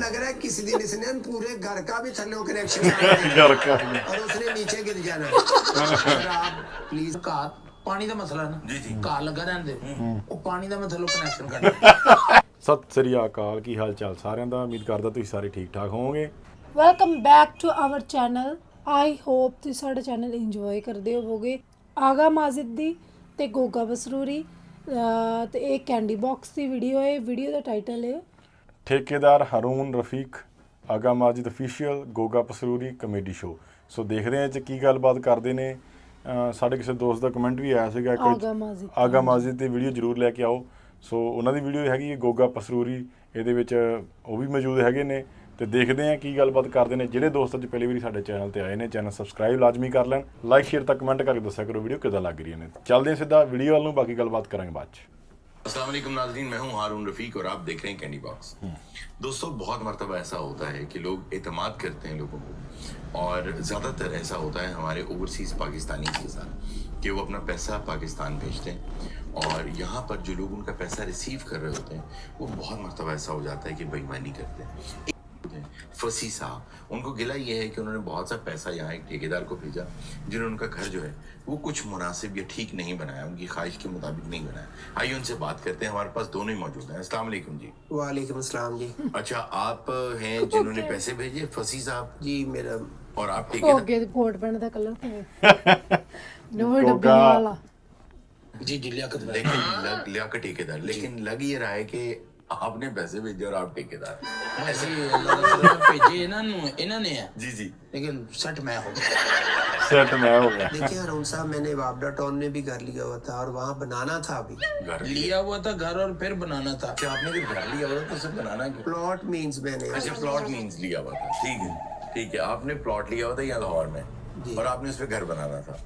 लग रहा है किसी दिन इसने पूरे घर का भी थल्ले कनेक्शन घर का और उसने नीचे गिर जाना सर आप प्लीज ਘਾਹ ਪਾਣੀ ਦਾ ਮਸਲਾ ਹੈ ਨਾ ਜੀ ਘਾਹ ਲੱਗਾ ਰਹਿੰਦੇ ਉਹ ਪਾਣੀ ਦਾ ਮੈਂ ਥੱਲੋਂ ਕਨੈਕਸ਼ਨ ਕਰਨਾ। ਸਤਿ ਸ੍ਰੀ ਅਕਾਲ, ਕੀ ਹਾਲ ਚਾਲ ਸਾਰਿਆਂ ਦਾ। ਉਮੀਦ ਕਰਦਾ ਤੁਸੀਂ ਸਾਰੇ ਠੀਕ ਠਾਕ ਹੋਵੋਗੇ। Welcome back to our channel. I hope ਤੁਸੀਂ ਸਾਡਾ ਚੈਨਲ ਇੰਜੋਏ ਕਰਦੇ ਹੋਵੋਗੇ। ਆਗਾ ਮਾजिद ਦੀ ਤੇ ਗੋਗਾ ਬਸਰੂਰੀ ਤੇ ਇਹ ਕੈਂਡੀ ਬਾਕਸ ਦੀ ਵੀਡੀਓ ਹੈ। ਵੀਡੀਓ ਦਾ ਟਾਈਟਲ ਹੈ ਠੇਕੇਦਾਰ ਹਾਰੂਨ ਰਫੀਕ, ਆਗਾ ਮਾजिद ਅਫੀਸ਼ੀਅਲ, ਗੋਗਾ ਪਸਰੂਰੀ ਕਮੇਡੀ ਸ਼ੋ। ਸੋ ਦੇਖਦੇ ਹਾਂ ਇਹ 'ਚ ਕੀ ਗੱਲਬਾਤ ਕਰਦੇ ਨੇ। ਸਾਡੇ ਕਿਸੇ ਦੋਸਤ ਦਾ ਕਮੈਂਟ ਵੀ ਆਇਆ ਸੀਗਾ ਕਿ ਆਗਾ ਮਾजिद ਦੀ ਵੀਡੀਓ ਜ਼ਰੂਰ ਲੈ ਕੇ ਆਓ। ਸੋ ਉਹਨਾਂ ਦੀ ਵੀਡੀਓ ਹੈਗੀ ਹੈ ਗੋਗਾ ਪਸਰੂਰੀ, ਇਹਦੇ ਵਿੱਚ ਉਹ ਵੀ ਮੌਜੂਦ ਹੈਗੇ ਨੇ ਤੇ ਦੇਖਦੇ ਹਾਂ ਕੀ ਗੱਲਬਾਤ ਕਰਦੇ ਨੇ। ਜਿਹੜੇ ਦੋਸਤ ਅੱਜ ਪਹਿਲੀ ਵਾਰੀ ਸਾਡੇ ਚੈਨਲ ਤੇ ਆਏ ਨੇ, ਚੈਨਲ ਸਬਸਕ੍ਰਾਈਬ ਲਾਜ਼ਮੀ ਕਰ ਲੈਣ, ਲਾਈਕ ਸ਼ੇਅਰ ਤਾਂ ਕਮੈਂਟ ਕਰਕੇ ਦੱਸਿਆ ਕਰੋ ਵੀਡੀਓ ਕਿੱਦਾਂ ਲੱਗ ਰਹੀ ਨੇ। ਚੱਲਦੇ ਹਾਂ ਸਿੱਧਾ ਵੀਡੀਓ ਵੱਲ ਨੂੰ, ਬਾਕੀ ਗੱਲਬਾਤ ਕਰਾਂਗੇ ਬਾਅਦ 'ਚ। अस्सलाम वालेकुम नाज़रीन, मैं हूं हारून रफ़ीक और आप देख रहे हैं कैंडी बॉक्स। दोस्तों, बहुत मरतबा ऐसा होता है कि लोग एतमाद करते हैं लोगों को, और ज़्यादातर ऐसा होता है हमारे ओवरसीज़ पाकिस्तानी के साथ कि वो अपना पैसा पाकिस्तान भेजते हैं और यहाँ पर जो लोग उनका पैसा रिसीव कर रहे होते हैं वो बहुत मरतबा ऐसा हो जाता है कि बेईमानी करते हैं। फसी साहब, उनको गिला ये है कि उन्होंने बहुत सा पैसा यहाँ एक ठेकेदार को भेजा जिन्होंने उनका घर जो है वो कुछ मुनासिब या ठीक नहीं बनाया, उनकी ख्वाहिश के मुताबिक नहीं बनाया। आइए उनसे बात करते हैं, हमारे पास दोनों ही मौजूद हैं। अस्सलाम वालेकुम जी। वालेकुम अस्सलाम जी। अच्छा, आप हैं जिन्होंने पैसे भेजे, फसी साहब जी मेरा और आप ਹੋ ठेकेदार? ਗਿਆ ਕੋਟ ਪੈਣ ਦਾ ਕਲਰ ਤੇ ਨਵੇਂ ਡੱਬੇ ਵਾਲਾ ਜੀ ਜੀ ਲਿਆਕਤ भाई। लेकिन लियाकत ठेकेदार, लेकिन लग ये रहा है कि आपने पैसे भेजे और आप ठेकेदार। ਅਸੀਂ ਅੱਲਾਹ ਦਾ ਸ਼ੁਕਰ ਭੇਜੇ ਇਹਨਾਂ ਨੇ ਹੈ जी जी। लेकिन सट मैं हो गया। ਸੈਟ ਮੈਂ ਹੋ ਗਿਆ। देखिए हारून साहब, मैंने वापडा टाउन में भी घर लिया हुआ था और वहाँ बनाना था अभी। घर लिया हुआ था घर और फिर बनाना था। अच्छा, आपने जब घर लिया हुआ था तो सब बनाना क्यों? प्लॉट मीन्स मैंने अच्छा, प्लॉट मीन्स लिया हुआ था। ठीक है, आपने प्लॉट लिया हुआ था यहाँ लाहौर में और आपने उस पर घर बनाना था।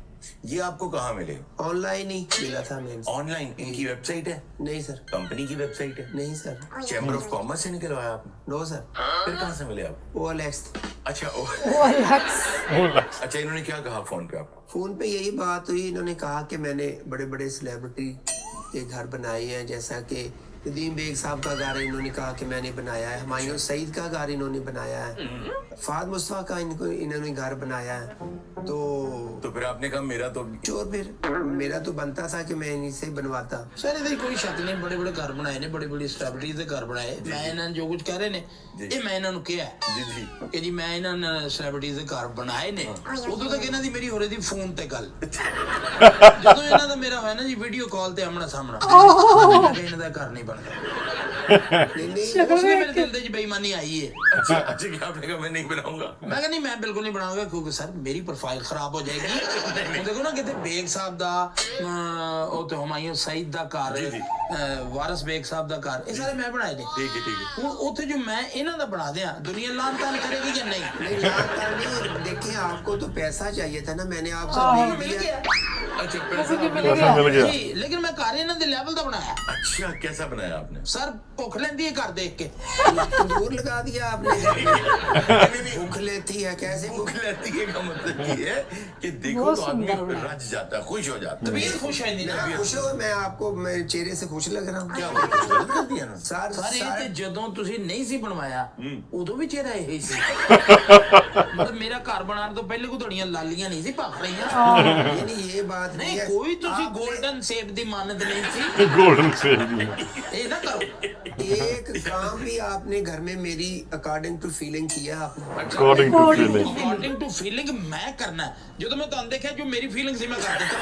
ये आपको कहाँ मिले? ऑनलाइन ही मिला था मैंने। ऑनलाइन? इनकी वेबसाइट है? नहीं सर। कंपनी की वेबसाइट है? नहीं सर। चैम्बर ऑफ कॉमर्स से निकलवाया आपने? No sir. फिर कहाँ से मिले आप? वो एलेक्स। अच्छा ਉਹ ਅਲੈਕਸ अच्छा, इन्होंने क्या कहा फोन पे आपको? फोन पे यही बात हुई, इन्होंने कहा कि मैंने बड़े बड़े सेलिब्रिटी के घर बनाए हैं, जैसा कि नदीम बेग साहब का घर इन्होंने कहा कि मैंने बनाया है, हुमायूं सईद का घर इन्होंने बनाया है, फाद मुस्तफा का इन्होंने घर बनाया है। तो फिर आपने कहा मेरा तो चोर, फिर मेरा तो बनता था कि मैं इन्हीं से बनवाता। सर ਇਹਦੇ ਕੋਈ ਸ਼ੱਕ ਨਹੀਂ, ਬੜੇ ਬੜੇ ਘਰ ਬਣਾਏ ਨੇ, ਬੜੇ ਬੜੇ ਸੈਲਿਬ੍ਰਿਟੀਜ਼ ਦੇ ਘਰ ਬਣਾਏ। ਮੈਂ ਇਹਨਾਂ ਨੂੰ ਜੋ ਕੁਝ ਕਹਿ ਰਹੇ ਨੇ ਇਹ ਮੈਂ ਇਹਨਾਂ ਨੂੰ ਕਿਹਾ जी जी। ਕਿ ਜੀ ਮੈਂ ਇਹਨਾਂ ਨੇ ਸੈਲਿਬ੍ਰਿਟੀਜ਼ ਦੇ ਘਰ ਬਣਾਏ ਨੇ। ਉਦੋਂ ਤੱਕ ਇਹਨਾਂ ਦੀ ਮੇਰੀ ਹੋ ਰਹੀ ਸੀ ਫੋਨ ਤੇ ਗੱਲ। ਜਦੋਂ ਇਹਨਾਂ ਦਾ ਮੇਰਾ ਹੋਇਆ ਨਾ ਜੀ ਵੀਡੀਓ ਕਾਲ ਤੇ ਆਮਣਾ ਸਾਹਮਣਾ, ਮੈਂ ਕਿਹਾ ਇਹਨਾਂ ਦਾ ਘਰ ਨਹੀਂ ਬਣਦਾ। ਉਸਨੇ ਮੇਰੇ ਦਿਲ ਦੇ ਵਿੱਚ ਬੇਈਮਾਨੀ ਆਈ ਹੈ। अच्छा कि आपने कहा मैं नहीं बनाऊंगा? ਮੈਂ ਕਿਹਾ ਨਹੀਂ, ਮੈਂ ਬਿਲਕੁਲ ਨਹੀਂ ਬਣਾਉਂਗਾ ਕਿਉਂਕਿ ਸਰ ਮੇਰੀ ਪ੍ਰੋਫਾਈਲ ਖਰਾਬ ਹੋ ਜਾਏਗੀ। ਹੁਣ ਦੇਖੋ ਨਾ, ਕਿਤੇ ਬੇਗ ਸਾਹਿਬ ਦਾ ਉਹ ਤੇ ਹੁਮਾਯੂੰ ਸਈਦ ਦਾ ਘਰ, ਵਾਰਿਸ ਬੇਗ ਸਾਹਿਬ ਦਾ ਘਰ, ਇਹ ਸਾਰੇ ਮੈਂ ਬਣਾਏ ਨੇ। ठीक है। ਹੁਣ ਉੱਥੇ ਜੋ ਮੈਂ ਇਹਨਾਂ ਦਾ ਬਣਾ ਦਿਆਂ, ਦੁਨੀਆ ਲਾਨ ਤਾਨ ਕਰੇਗੀ ਜਾਂ नहीं? नहीं नहीं, देखिए आपको तो पैसा चाहिए था ना, मैंने आपसे भेज मिल दिया। गया। अच्छा, ਪੈਸਾ पैसा ਮਿਲ ਗਿਆ। जी, लेकिन मैं घर ਇਹਨਾਂ ਦੇ ਲੈਵਲ ਦਾ ਬਣਾਇਆ। अच्छा, कैसा बनाया आपने? ਸਰ ਭੁੱਖ ਲੈਂਦੀ ਹੈ ਘਰ ਦੇਖ ਕੇ। तंदूर लगा दिया आपने। भूख लेती है कैसे भूख लेती है का मतलब ये है कि देखो बहुत तो आदमी सुंदर बनाया। रज जाता है, खुश हो जाता है। तबीयत खुश है नहीं ना। खुश हो, मैं आपको मैं चेहरे से खुश लग रहा हूँ। क्या बात है, गलत कर दिया ना? ਸਾਰੇ सार ਤੇ ਜਦੋਂ ਤੁਸੀਂ ਨਹੀਂ ਸੀ ਬਣਵਾਇਆ ਉਦੋਂ ਵੀ ਚਿਹਰਾ ਇਹ ਸੀ। ਮਤਲਬ ਮੇਰਾ ਘਰ ਬਣਾਉਣ ਤੋਂ ਪਹਿਲੇ ਕੋ ਤੁਹਾਡੀਆਂ ਲਾਲੀਆਂ ਨਹੀਂ ਸੀ ਭੱਖ ਰਹੀਆਂ। नहीं ये बात नहीं ਨਹੀਂ है। ਕੋਈ ਤੁਸੀਂ 골ਡਨ ਸ਼ੇਪ ਦੀ ਮਾਨਤ ਨਹੀਂ ਸੀ। ਗੋਲਡਨ ਸੇਵ ਦੀ ਇਹ ਨਾ ਕਰੋ। एक काम भी आपने घर में मेरी अकॉर्डिंग टू फीलिंग किया आपने। According to feeling. According to feeling ਮੈਂ ਕਰਨਾ ਹੈ। ਜਦੋਂ ਮੈਂ ਤੁਹਾਨੂੰ ਦੇਖਿਆ ਜੋ ਮੇਰੀ ਫੀਲਿੰਗ ਸੀ ਮੈਂ ਕਰ ਦਿੱਤਾ।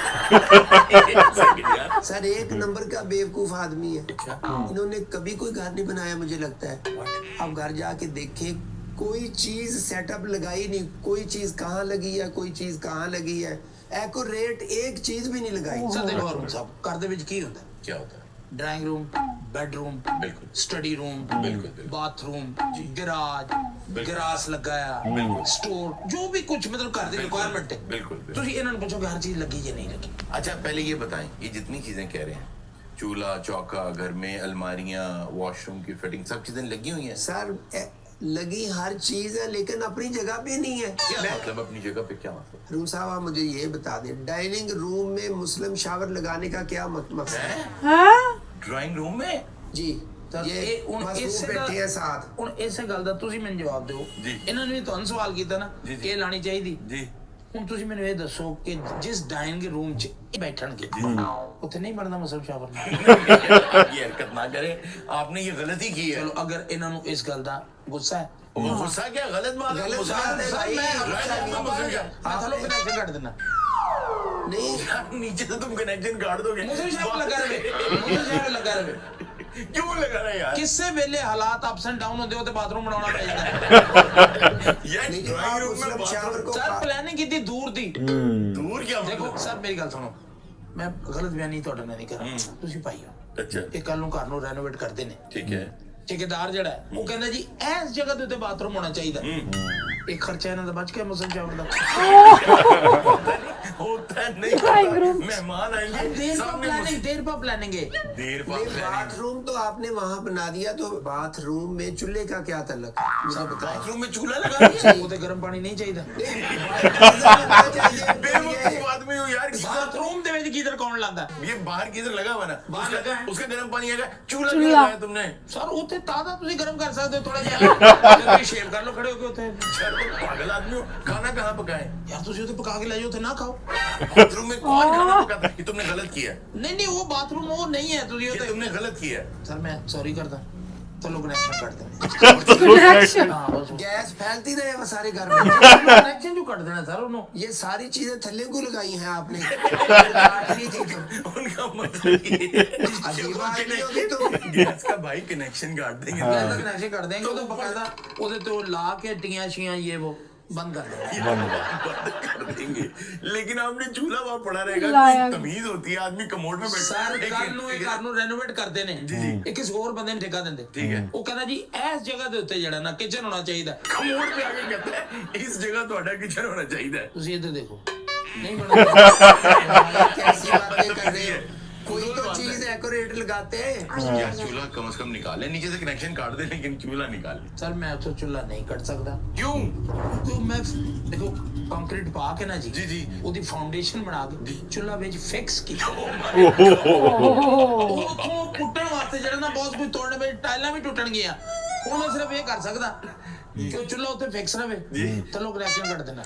सर एक नंबर का बेवकूफ आदमी है। इन्होंने कभी कोई घर नहीं बनाया, मुझे लगता है। आप घर जाके देखें, कोई चीज सेटअप लगाई नहीं, कोई चीज कहाँ लगी है, कोई चीज कहाँ लगी है, एक्यूरेट एक चीज भी नहीं लगाई। ਸਰ ਦੇਖੋ ਹਾਰੂਨ ਸਾਹਿਬ, ਘਰ ਦੇ ਵਿੱਚ ਕੀ ਹੁੰਦਾ? क्या होता है? ਡਰਾਇੰਗ ਰੂਮ, ਬੈਡਰੂਮ, बिल्कुल ਸਟੱਡੀ ਰੂਮ, बिल्कुल। ਬਾਥਰੂਮ, ਗਰਾਜ, ਗਰਾਸ ਲਗਾਇਆ, ਸਟੋਰ, ਜੋ ਵੀ ਕੁਝ ਮਤਲਬ ਘਰ ਦੀ ਰਿਕੁਆਇਰਮੈਂਟ ਹੈ। बिल्कुल। ਤੁਸੀਂ ਇਹਨਾਂ ਨੂੰ ਪੁੱਛੋ ਕਿ ਹਰ ਚੀਜ਼ ਲੱਗੀ ਜਾਂ ਨਹੀਂ ਲੱਗੀ। अच्छा, पहले ये बताएं, ये जितनी चीजें कह रहे हैं, चूल्हा चौका, घर में अलमारियां, वॉशरूम की फिटिंग, सब चीजें लगी हुई हैं? सर लगी हर चीज है, लेकिन अपनी जगह पे नहीं है। क्या मतलब अपनी जगह पे? क्या मतलब? रूम साहब आप मुझे ये बता दें, डाइनिंग रूम में मुस्लिम शावर लगाने का क्या मकसद है? ਹਾਂ ड्राइंग रूम में? जी ਤਾਂ ये ਇਹ ਹੁਣ मजदूर ਇਸੇ बैठे हैं साथ। ਹੁਣ ਇਸੇ ਗੱਲ ਦਾ ਤੁਸੀਂ ਮੈਨੂੰ ਜਵਾਬ ਦਿਓ ਜੀ। ਇਹਨਾਂ ਨੇ ਵੀ ਤੁਹਾਨੂੰ ਸਵਾਲ ਕੀਤਾ ਨਾ ਜੀ, ਜੀ। ਕਿ ਇਹ ਲਾਣੀ ਚਾਹੀਦੀ जी ਹੁਣ ਤੁਸੀਂ ਮੈਨੂੰ ਇਹ ਦੱਸੋ ਕਿ ਜਿਸ ਡਾਈਨਿੰਗ ਰੂਮ 'ਚ ਇਹ ਬੈਠਣਗੇ ਉੱਥੇ ਨਹੀਂ ਬਣਦਾ ਮਸਲ ਸ਼ਾਵਰ ये हरकत ना करें, आपने ये गलती की है। ਚਲੋ ਅਗਰ ਇਹਨਾਂ ਨੂੰ ਇਸ ਗੱਲ ਦਾ ਗੁੱਸਾ ਹੈ वो गुस्सा क्या गलत बात है, गलत गुस्सा बात है ਸਰ भाई। ਮੈਂ मसल क्या? ਥੱਲੋਂ ਕਨੈਕਸ਼ਨ ਕੱਟ ਦੇਣਾ नहीं यार, नीचे से तुम कनेक्शन काट दोगे। ਮਸਲ ਸ਼ਾਵਰ ਲੱਗਾ ਰਵੇ ਮਸਲ ਸ਼ਾਵਰ ਲੱਗਾ ਰਵੇ क्यों लगा रहा है यार? ਕਿਸੇ ਵੇਲੇ ਹਾਲਾਤ ਅਪਸ ਐਂਡ ਡਾਊਨ ਹੁੰਦੇ ਹੋ ਤੇ ਬਾਥਰੂਮ ਬਣਾਉਣਾ ਪੈ ਜਾਂਦਾ यार नहीं ड्राइंग आप रूम में मुस्लिम शावर बाथरूम को ਸਰ ਪਲੈਨਿੰਗ ਕੀਤੀ ਦੂਰ ਦੀ दूर क्या ਦੇਖੋ मतलब? ਸਰ ਮੇਰੀ ਗੱਲ ਸੁਣੋ ਮੈਂ ਗਲਤ ਬਿਆਨੀ ਤੁਹਾਡੇ ਨਾਲ ਨਹੀਂ ਕਰ ਰਿਹਾ ਤੁਸੀਂ ਭਾਈ ਹੋ अच्छा ਇਹ ਕੱਲ ਨੂੰ ਘਰ ਨੂੰ ਰੈਨੋਵੇਟ ਕਰਦੇ ਨੇ ठीक है। ਠੇਕੇਦਾਰ ਜਿਹੜਾ ਹੈ, ਉਹ ਕਹਿੰਦਾ ਜੀ ਇਸ ਜਗ੍ਹਾ ਦੇ ਉੱਤੇ ਬਾਥਰੂਮ ਹੋਣਾ ਚਾਹੀਦਾ ਇਹ ਖਰਚਾ ਇਹਨਾਂ ਦਾ ਬਚ ਗਿਆ ਮੁਸਲ ਸ਼ਾਵਰ ਦਾ होता नहीं Drawing room. मेहमान आएंगे ਦੇਰ ਪਾ सामने ਪਲੈਨਿੰਗ देर पा प्लानिंग है देर नहीं, बाद planning। बाथरूम तो आपने वहाँ बना दिया, तो बाथरूम में चूल्हे का क्या तल्लक? मुझे बताओ। बाथरूम में चूल्हा लगा दिया। ਉਹਦੇ ਗਰਮ ਪਾਣੀ ਨਹੀਂ ਚਾਹੀਦਾ बेवकूफ आदमी हो यार। ਬਾਥਰੂਮ ਦੇ ਵਿੱਚ ਗੀਜ਼ਰ ਕੌਣ ਲਾਉਂਦਾ ये बाहर किधर लगा हुआ ना, बाहर उसका- लगा है। उसका गर्म पानी आएगा, चूल्हा चूल्हा। क्यों लगाया तुमने? ਸਰ ਉੱਥੇ ਤਾਜ਼ਾ ਤੁਸੀਂ ਗਰਮ ਕਰ ਸਕਦੇ ਹੋ ਥੋੜਾ ਜਿਹਾ ਤੁਸੀਂ ਸ਼ੇਵ ਕਰ ਲਓ ਖੜੇ ਹੋ ਕੇ ਉੱਥੇ यार तुम पागल आदमी हो, खाना कहाँ पकाए? ਯਾਰ ਤੁਸੀਂ ਉੱਥੇ ਪਕਾ ਕੇ ਲੈ ਜਾਓ ਉੱਥੇ ਨਾ ਖਾਓ बाथरूम में कौन खाना पकाता है? ये तुमने गलत किया। ਨਹੀਂ ਨਹੀਂ ਉਹ ਬਾਥਰੂਮ ਉਹ ਨਹੀਂ ਹੈ ਤੁਸੀਂ ये ਉੱਥੇ तुमने गलत किया। ਸਰ ਮੈਂ ਸੌਰੀ ਕਰਦਾ ਚਲੋ ਕਨੈਕਸ਼ਨ ਕੱਟ ਦੇਣਾ कनेक्शन ਹਾਂ ਬਸ गैस फैलती रहे वो सारे घर में। ਕਨੈਕਸ਼ਨ ਜੋ ਕੱਟ ਦੇਣਾ ਸਰ ਉਹਨੂੰ ये सारी चीजें थल्ले को लगाई हैं आपने। काट नहीं थी तो। उनका मतलब ये है कि अजीब वो आदमी होगी तुम। गैस का भाई कनेक्शन काट देंगे। गैस का कनेक्शन कर देंगे तो बकायदा ਉਹਦੇ ਤੋਂ ਲਾ ਕੇ ਟੀਆਂ ਸ਼ੀਆਂ ये वो बंद कर देंगे बंद कर देंगे। लेकिन आपने चूल्हा वहां पड़ा रहेगा, लाया। कोई तमीज होती है, आदमी कमोड में बैठा ਸਰ है। ਕੱਲ ਨੂੰ ਇਹ ਘਰ ਨੂੰ ਰੈਨੋਵੇਟ ਕਰਦੇ ਨੇ ਇਹ ਕਿਸੇ ਹੋਰ ਬੰਦੇ ਨੂੰ ਠੇਕਾ ਦਿੰਦੇ ठीक है। ਉਹ ਕਹਿੰਦਾ ਜੀ ਇਸ ਜਗ੍ਹਾ ਦੇ ਉੱਤੇ ਜਿਹੜਾ ਨਾ ਕਿਚਨ ਹੋਣਾ ਚਾਹੀਦਾ कमोड पे आके कहता है इस जगह ਤੁਹਾਡਾ किचन होना चाहिए। ਤੁਸੀਂ ਇੱਧਰ ਦੇਖੋ ਨਹੀਂ ਬਣਦਾ कैसी बातें कर रहे हो? कोई तो चीज एक्यूरेट लगाते हैं। यार चूल्हा कम से कम निकाले, नीचे से कनेक्शन काट दे लेकिन चूल्हा निकाल। ਸਰ ਮੈਂ ਉੱਥੋਂ ਚੁੱਲ੍ਹਾ ਨਹੀਂ ਕੱਢ ਸਕਦਾ क्यों? ਕਿਉਂਕਿ ਮੈਂ ਦੇਖੋ ਕੰਕਰੀਟ ਪਾ ਕੇ ਨਾ ਜੀ जी जी। ਉਹਦੀ ਫਾਊਂਡੇਸ਼ਨ ਬਣਾ ਕੇ ਚੁੱਲ੍ਹਾ ਵਿੱਚ ਫਿਕਸ ਕੀਤਾ ਉਹ ਉੱਥੋਂ ਪੁੱਟਣ ਵਾਸਤੇ ਜਿਹੜਾ ਨਾ ਬਹੁਤ ਕੁਝ ਤੋੜਨ ਵਿੱਚ ਟਾਈਲਾਂ ਵੀ ਟੁੱਟਣਗੀਆਂ ਹੁਣ ਮੈਂ ਸਿਰਫ ਇਹ ਕਰ ਸਕਦਾ ਕਿ ਉਹ ਚੁੱਲ੍ਹਾ ਉੱਤੇ ਫਿਕਸ ਰਵੇ ਚਲੋ ਕਨੈਕਸ਼ਨ ਕੱਟ ਦੇਣਾ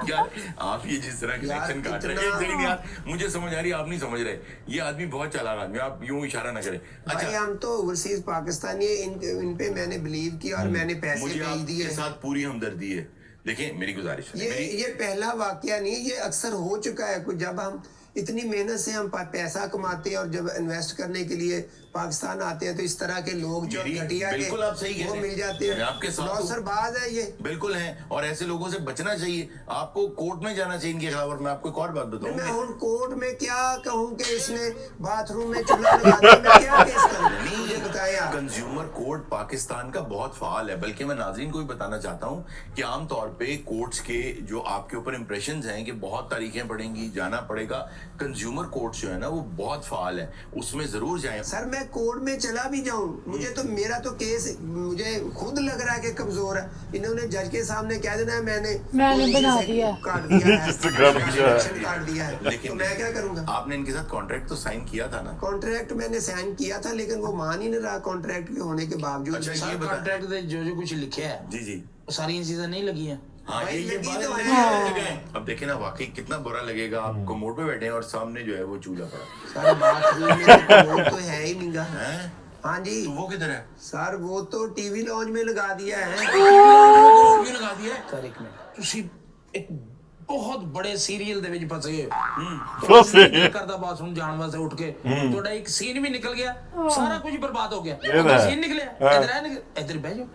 यार आप ये जिस तरह कनेक्शन काट रहे हैं, एक सेकंड यार, मुझे समझ आ रही है, आप नहीं समझ रहे। ये आदमी बहुत चालाक आदमी है, आप यूं इशारा ना करें। भाई अच्छा, हम तो ओवरसीज पाकिस्तानी है, इन पे मैंने बिलीव किया और मैंने पैसे मुझे भेज आपके दिए। साथ पूरी हमदर्दी है। देखिए मेरी गुजारिश है, ये पहला वाकया नहीं, ये अक्सर हो चुका है। कुछ जब हम इतनी मेहनत से हम पैसा कमाते हैं और जब इन्वेस्ट करने के लिए पाकिस्तान आते हैं तो इस तरह के लोग जो मेरी- घटिया के बिल्कुल आप सही कह वो रहे हैं। मिल जाते मैं हैं। आपके साथ हूँ। नौसरबाज है ये। बिल्कुल है, और ऐसे लोगों से बचना चाहिए। आपको कोर्ट में जाना चाहिए इनके खिलाफ। और मैं आपको एक और बात मैं बताऊं, हूँ कोर्ट में क्या कहूँ कि इसने बाथरूम में चूल्हा लगा दिया, मैं क्या केस करूँ? नहीं, मुझे बताएं आप। कंज्यूमर कोर्ट पाकिस्तान का बहुत फाल है। बल्कि मैं नाज़रीन को भी बताना चाहता हूँ कि आमतौर पे कोर्ट्स के जो आपके ऊपर इंप्रेशंस हैं कि बहुत तारीखें पड़ेंगी, जाना पड़ेगा, कंज्यूमर कोर्ट्स जो है ना वो बहुत फाल है, उसमें जरूर जाएं। सर मैं कोर्ट में चला भी जाऊं, मुझे तो मेरा तो केस मुझे खुद लग रहा है कि कमजोर है। इन्होंने जज के सामने कह देना है मैंने बना जिसे दिया। काट दिया है, जिससे काट दिया है। Connection काट दिया है, लेकिन तो मैं क्या करूंगा? आपने इनके साथ कॉन्ट्रैक्ट तो साइन किया था ना? कॉन्ट्रैक्ट मैंने साइन किया था लेकिन वो मान ही नहीं रहा कॉन्ट्रैक्ट के होने के बावजूद। अच्छा, ये ਸਰ बता- ਕੰਟਰੈਕਟ ਦੇ ਜੋ ਕੁਝ ਲਿਖਿਆ है जी जी। ਉਹ ਸਾਰੀਆਂ ਚੀਜ਼ਾਂ ਨਹੀਂ ਲੱਗੀਆਂ हाँ, भाई ये लगी बात तो लगी है। है जगह। अब देखे ना, वाकई कितना बुरा लगेगा। आप कोमोड पे बैठे हैं और सामने जो है वो चूल्हा पड़ा सर बाथरूम में वो तो है ही नहीं। है। हाँ जी तो वो किधर है? सर वो तो टीवी लॉन्च में लगा दिया है। क्यों लगा दिया है? ਸਰ ਇੱਕ ਮਿੰਟ ਤੁਸੀਂ ਇੱਕ ਬਹੁਤ ਬੜੇ ਸੀਰੀਅਲ ਦੇ ਵਿੱਚ ਫਸ ਗਏ ਫਸੇ। ਹੋ ਕਰਦਾ ਬਾਥਰੂਮ ਜਾਣ ਵਾਸਤੇ ਉੱਠ ਕੇ ਤੁਹਾਡਾ ਇੱਕ ਸੀਨ ਵੀ ਨਿਕਲ ਗਿਆ ਸਾਰਾ ਕੁਝ ਬਰਬਾਦ ਹੋ ਗਿਆ ਇਹ ਤਾਂ ਹੈ। ਸੀਨ ਨਿਕਲਿਆ ਇੱਧਰ ਬਹਿ ਜਾਓ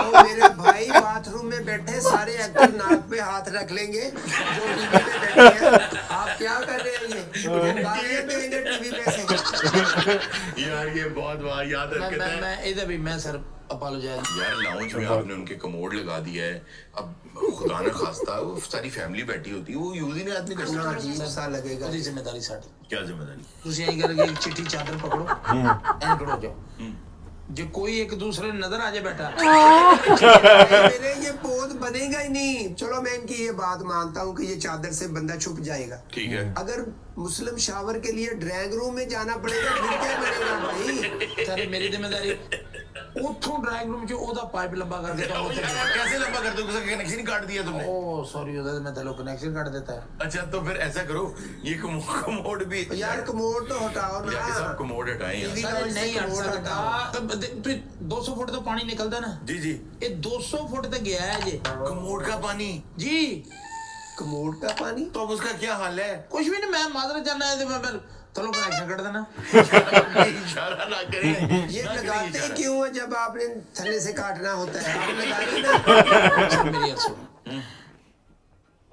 तो मेरे भाई बाथरूम में बैठे सारे एक्टर नाक पे हाथ रख लेंगे जो टीवी पे बैठे हैं। आप क्या कर रहे हैं ये? गालियां देंगे टीवी पे से। यार ये बहुत बार याद मैं रखता मैं है। मैं ਇਹਦਾ ਵੀ मैं सर अपोलोजाइज यार लाउंज में आपने उनके कमोड लगा दिया है। अब खुदा न खास्ता वो सारी फैमिली बैठी होती है, वो यूज ही नहीं आदमी कर कितना सकता। अजीब सा लगेगा। ਉਹਦੀ ਜ਼ਿੰਮੇਵਾਰੀ ਸਾਡੀ क्या जिम्मेदारी? ਤੁਸੀਂ ਐਂ ਕਰਕੇ ਇੱਕ ਚਿੱਟੀ ਚਾਦਰ ਪਕੜੋ ਐਂ ਖੜੋ ਜਾਓ ਜੇ ਕੋਈ ਇੱਕ ਦੂਸਰੇ ਨੂੰ ਨਜ਼ਰ ਆ ਜਾਏ ਬੈਠਾ मेरे ये पोद तो बनेगा ही नहीं। चलो मैं इनकी ये बात मानता हूँ कि ये चादर से बंदा छुप जाएगा, ठीक है। अगर मुस्लिम शावर के लिए ड्राइंग रूम में जाना पड़ेगा फिर क्या बनेगा भाई? सारी मेरी जिम्मेदारी उठो ड्राइंग रूम ਚ ਉਹਦਾ ਪਾਈਪ ਲੰਬਾ ਕਰ ਦਿੱਤਾ ਉੱਥੇ कैसे लंबा कर दो, उसका कनेक्शन ही काट दिया तुमने। ओ सॉरी ਉਹਦਾ ਮੈਂ ਥੱਲੋਂ कनेक्शन ਕੱਟ ਦਿੱਤਾ ਹੈ। अच्छा तो फिर ऐसा करो, ये कमोड भी यार कमोड तो हटाओ ना। जाके सब कमोड हटाएं यहाँ से। सर नहीं हट कमोड ਸਕਦਾ हटाओ। ਤੂੰ 200 ਫੁੱਟ ਤੋਂ ਪਾਣੀ ਨਿਕਲਦਾ ਨਾ, जी जी, ਇਹ 200 ਫੁੱਟ ਤੇ ਗਿਆ ਹੈ ਜੇ कमोड का पानी, ਜੀ। कमोड का पानी तो अब उसका क्या हाल है? ਕੁਝ ਵੀ ਨਹੀਂ, ਮੈਂ ਮਾਜ਼ਰਤ ਜਾना है तो मैं थलो कनेक्शन ਕੱਟ देना। इशारा ना करें। ये ना करें लगाते इशारा। क्यों है जब आपने थल्ले से काटना होता है? आप लगाइए ना। अच्छा मेरी बात सुनो,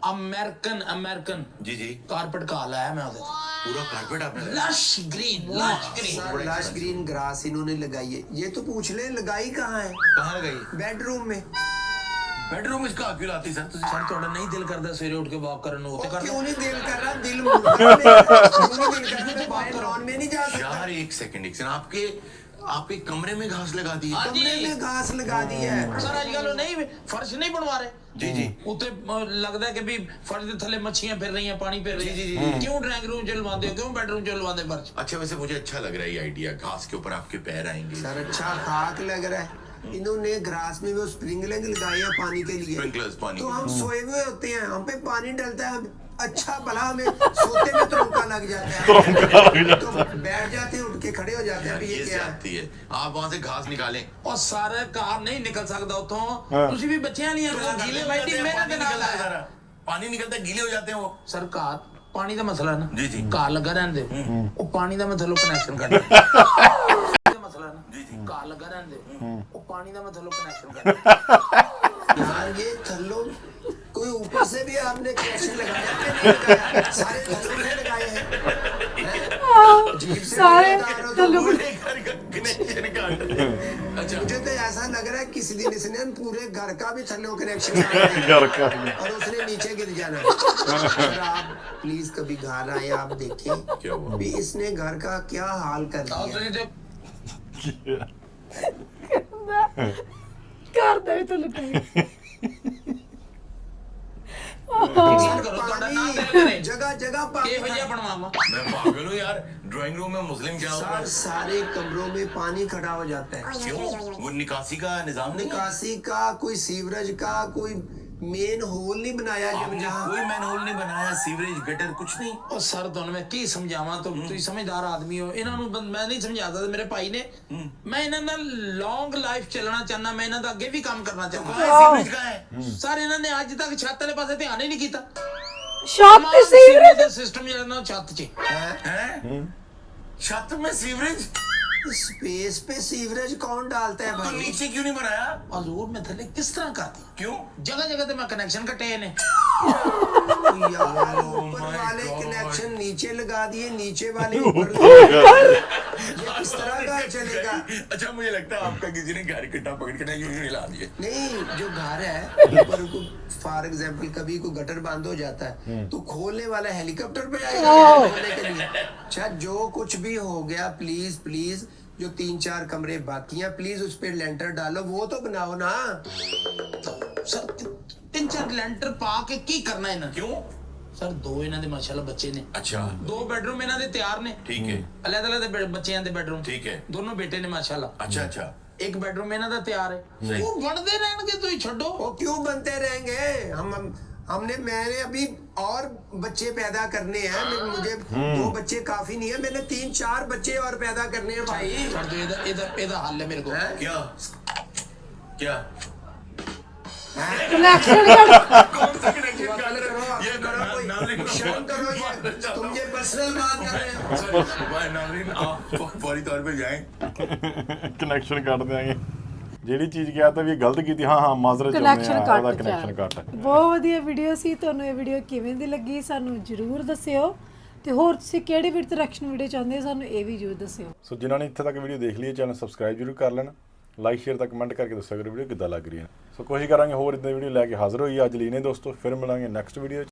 अमेरिकन जी जी, कारपेट का लाया मैं ਉਹਦੇ पूरा कारपेट आपने लगाया? Lush green sir lush green grass इन्होंने लगाई है। ये तो पूछ ले लगाई कहाँ है? कहाँ लगाई? बेडरूम में। बेडरूम इसका क्यों लाती सर? तुझे सर ਤੁਹਾਡਾ ਨਹੀਂ ਦਿਲ ਕਰਦਾ ਸਵੇਰੇ ਉੱਠ ਕੇ ਵਾਕ ਕਰਨ ਨੂੰ, ਉੱਤੇ और कर क्यों नहीं दिल कर रहा? दिल मुर्गा में क्यों नहीं दिल कर रहा? बाहर लॉन में नहीं जा सकता। यार एक सेकंड, आपके कमरे में घास लगा दी है? कमरे में घास लगा दी है। सर आजकल ਉਹ ਨਹੀਂ ਫਰਸ਼ ਨਹੀਂ ਬਣਵਾ ਰਹੇ जी जी, ਉੱਤੇ ਲੱਗਦਾ ਹੈ ਕਿ ਵੀ ਫਰਸ਼ ਦੇ ਥੱਲੇ ਮੱਛੀਆਂ ਫਿਰ ਰਹੀਆਂ, ਪਾਣੀ ਫਿਰ जी जी ਰਹੀ जी। ਕਿਉਂ ਡਰਾइंग रूम ਚ ਲਵਾਉਂਦੇ ਹੋ, ਕਿਉਂ बेडरूम ਚ ਲਵਾਉਂਦੇ फर्श? अच्छा वैसे मुझे अच्छा लग रहा है ये आइडिया, घास के ऊपर आपके पैर आएंगे। सर अच्छा खाक लग रहा है। इन्होंने ग्रास में वो स्प्रिंकलिंग लगाई है पानी के लिए। Sprinklers पानी तो के। हम सोए हुए होते हैं, हम पे पानी डलता है, अच्छा भला हमें सोते में तरोंका लग जाता है, तो बैठ जाते हैं, उठ के खड़े हो जाते हैं। अभी ये ये क्या है? जाती है, आप वहाँ से घास निकालें। ਉਹ ਸਾਰਾ ਕਾਰ ਨਹੀਂ ਨਿਕਲ ਸਕਦਾ ਉੱਥੋਂ, ਹਾਂ। ਤੁਸੀਂ ਵੀ ਬੱਚਿਆਂ ਲੀਆਂ ਗੀਲੇ ਬੈਠੀ ਮਿਹਨਤ ਦੇ ਨਾਲ ਆਇਆ। सारा पानी निकलता है, गीले हो जाते हैं वो। ਸਰਕਾਰ ਪਾਣੀ ਦਾ ਮਸਲਾ ਨਾ ਜੀ, ਜੀ। ਘਰ ਲੱਗਾ ਰਹਿੰਦੇ ਉਹ ਪਾਣੀ ਦਾ ਮੈਂ ਥੱਲੋਂ ਕਨੈਕਸ਼ਨ ਕੱਢ ਮਸਲਾ ਨਾ जी जी, ਘਰ ਲੱਗਾ ਰਹਿੰਦੇ ਉਹ ਪਾਣੀ ਦਾ ਮੈਂ ਥੱਲੋਂ ਕਨੈਕਸ਼ਨ ਕੱਢ यार ये थल्लो कोई ऊपर से भी आपने कनेक्शन लगाया कि नहीं लगाया? सारे थल्लों से लगाए हैं। अजीब से सारे मजेदार हो तो थल्लों को- पूरे घर का कनेक्शन काट। अच्छा मुझे तो ऐसा लग रहा है किसी दिन इसने पूरे घर का भी थल्लों कनेक्शन काट दिया घर का भी। और उसने नीचे गिर जाना है। सर आप प्लीज कभी घर आए, आप देखें क्या हुआ? भी इसने घर का क्या हाल कर ਆਓ दिया। ਤੁਸੀਂ ਤੇ ਕਰਦਾ ਵੀ ਤਾਂ ਲਟਾਈ ਕਨੈਕਸ਼ਨ ਕਰੋ ਤੁਹਾਡਾ ਨਾਮ ਤੇ पानी ਕਰੇ जगह जगह पानी ਕਿਹੋ ਜਿਹਾ ਬਣਵਾਵਾਂ मैं पागल हूँ यार, ड्राइंग रूम में मुस्लिम क्या होता सर है? सारे कमरों में पानी खड़ा हो जाता है। क्यों? वो निकासी का निजाम नहीं है? निकासी का कोई सीवरेज का कोई मेन होल नहीं बनाया जब आपने जहाँ कोई मैनहोल नहीं बनाया, सीवरेज गटर कुछ नहीं। ਉਹ ਸਰ ਤੁਹਾਨੂੰ ਮੈਂ ਕੀ ਸਮਝਾਵਾਂ, ਤੁਸੀਂ ਸਮਝਦਾਰ ਆਦਮੀ ਹੋ, ਇਹਨਾਂ ਨੂੰ ਮੈਂ ਨਹੀਂ ਸਮਝਾ ਸਕਦਾ, ਮੇਰੇ ਭਾਈ ਨੇ, ਮੈਂ ਇਹਨਾਂ ਨਾਲ ਲੌਂਗ ਲਾਈਫ ਚੱਲਣਾ ਚਾਹੁੰਦਾ, ਮੈਂ ਇਹਨਾਂ ਦਾ ਅੱਗੇ ਵੀ ਕੰਮ ਕਰਨਾ ਚਾਹੁੰਦਾ। सीवरेज कहाँ है? ਸਰ ਇਹਨਾਂ ਨੇ ਅੱਜ ਤੱਕ ਛੱਤ ਵਾਲੇ ਪਾਸੇ ਧਿਆਨ ਹੀ ਨਹੀਂ ਕੀਤਾ। ਸ਼ਾਪ ਤੇ ਸੀਵਰੇਜ ਦਾ ਸਿਸਟਮ ਜਿਹੜਾ ਨਾ ਉਹ ਛੱਤ 'ਚ हैं? छत में सीवरेज? स्पेस पे सीवरेज कौन डालता है तो भाई? नीचे क्यों नहीं बनाया? ਹਜ਼ੂਰ ਮੈਂ ਥੱਲੇ ਕਿਸ ਤਰ੍ਹਾਂ ਕਰਦੀ, क्यों? ਜਗ੍ਹਾ ਜਗ੍ਹਾ ਤੇ ਮੈਂ ਕਨੈਕਸ਼ਨ ਕੱਟੇ ਨੇ। यार ऊपर my वाले God. कनेक्शन नीचे लगा दिए, नीचे वाले ऊपर लगा दिए। ये किस तरह का चलेगा? अच्छा मुझे लगता है आपका किसी ने घर कट्टा पकड़ के ना यूं यूं हिला दिए। नहीं जो घर है ऊपर को फॉर एग्जाम्पल कभी कोई गटर बंद हो जाता है तो खोलने वाला हेलीकॉप्टर पे आएगा खोलने के लिए। अच्छा जो कुछ भी हो गया प्लीज प्लीज जो 3-4 कमरे बाकी हैं प्लीज उस पे लेंटर डालो, वो तो बनाओ ना। ਸਰ ਤਿੰਨ ਚਾਰ ਲੈਂਟਰ ਪਾ ਕੇ ਕੀ ਕਰਨਾ ਇਹਨਾਂ ਨੇ? क्यों? ਸਰ ਦੋ ਇਹਨਾਂ ਦੇ ਮਾਸ਼ਾਅੱਲਾ ਬੱਚੇ ਨੇ, अच्छा 2 ਬੈਡਰੂਮ ਇਹਨਾਂ ਦੇ ਤਿਆਰ ਨੇ, ठीक है, ਅਲੱਗ-ਅਲੱਗ ਬੱਚਿਆਂ ਦੇ ਬੈਡਰੂਮ, ठीक है। ਦੋਨੋਂ ਬੇਟੇ ਨੇ ਮਾਸ਼ਾਅੱਲਾ। अच्छा अच्छा, ਇੱਕ ਬੈਡਰੂਮ ਇਹਨਾਂ ਦਾ ਤਿਆਰ ਹੈ, ਉਹ ਬਣਦੇ ਰਹਿਣਗੇ, ਤੁਸੀਂ ਛੱਡੋ। वो क्यों बनते रहेंगे? मैंने अभी और बच्चे पैदा करने हैं। मुझे 2 बच्चे काफी नहीं है, मैंने 3-4 बच्चे और पैदा करने हैं भाई। ਛੱਡ ਦਿਓ, ਇਹਦਾ ਹੱਲ ਹੈ ਮੇਰੇ ਕੋਲ। क्या क्या? ਕਨੈਕਸ਼ਨ ਕੱਟ कौन सा कनेक्शन काट करो, रहे हो? ये करो, कोई नाज़रीन को शर्म करो, ये तुम ये पर्सनल बात कर रहे हो। भाई नाज़रीन आप फौरी तौर पे जाएं। ਕਨੈਕਸ਼ਨ ਕੱਟ ਦਿਆਂਗੇ। ਜਿਹੜੀ ਚੀਜ਼ ਕਿਹਾ ਤਾਂ ਵੀ ਇਹ ਗਲਤ ਕੀਤੀ, ਹਾਂ ਹਾਂ ਮਾਜ਼ਰਤ ਕਨੈਕਸ਼ਨ ਚਾਹੁੰਦੇ ਆ, ਉਹਦਾ ਕੱਟ ਕਨੈਕਸ਼ਨ ਕੱਟ। ਬਹੁਤ ਵਧੀਆ ਵੀਡੀਓ ਸੀ। ਤੁਹਾਨੂੰ ਇਹ ਵੀਡੀਓ ਕਿਵੇਂ ਦੀ ਲੱਗੀ ਸਾਨੂੰ ਜਰੂਰ ਦੱਸਿਓ, ਤੇ ਹੋਰ ਤੁਸੀਂ ਕਿਹੜੀ ਵੀਡੀਓ ਤੇ ਰਿਐਕਸ਼ਨ ਵੀਡੀਓ ਚਾਹੁੰਦੇ ਹੋ ਸਾਨੂੰ ਇਹ ਵੀ ਜਰੂਰ ਦੱਸਿਓ। ਸੋ ਜਿਨ੍ਹਾਂ ਨੇ ਇੱਥੇ ਤੱਕ ਵੀਡੀਓ ਦੇਖ ਲਈ ਹੈ ਚੈਨਲ ਸਬਸਕ੍ਰਾਈਬ ਜ਼ਰੂਰ ਕਰ ਲੈਣਾ, ਲਾਈਕ ਸ਼ੇਅਰ ਤਾਂ ਕਮੈਂਟ ਕਰਕੇ ਦੱਸਿਓ ਅਗਰ ਵੀਡੀਓ ਕਿੱਦਾਂ ਲੱਗ ਰਹੀ ਹੈ। ਸੋ ਕੋਸ਼ਿਸ਼ ਕਰਾਂਗੇ ਹੋਰ ਇਦਾਂ ਵੀਡੀਓ ਲੈ ਕੇ ਹਾਜ਼ਰ ਹੋਈਏ। ਅੱਜ ਲਈ ਨੇ ਦੋਸਤੋ, ਫਿਰ ਮਿਲਾਂਗੇ ਨੈਕਸਟ ਵੀਡੀਓ 'ਚ।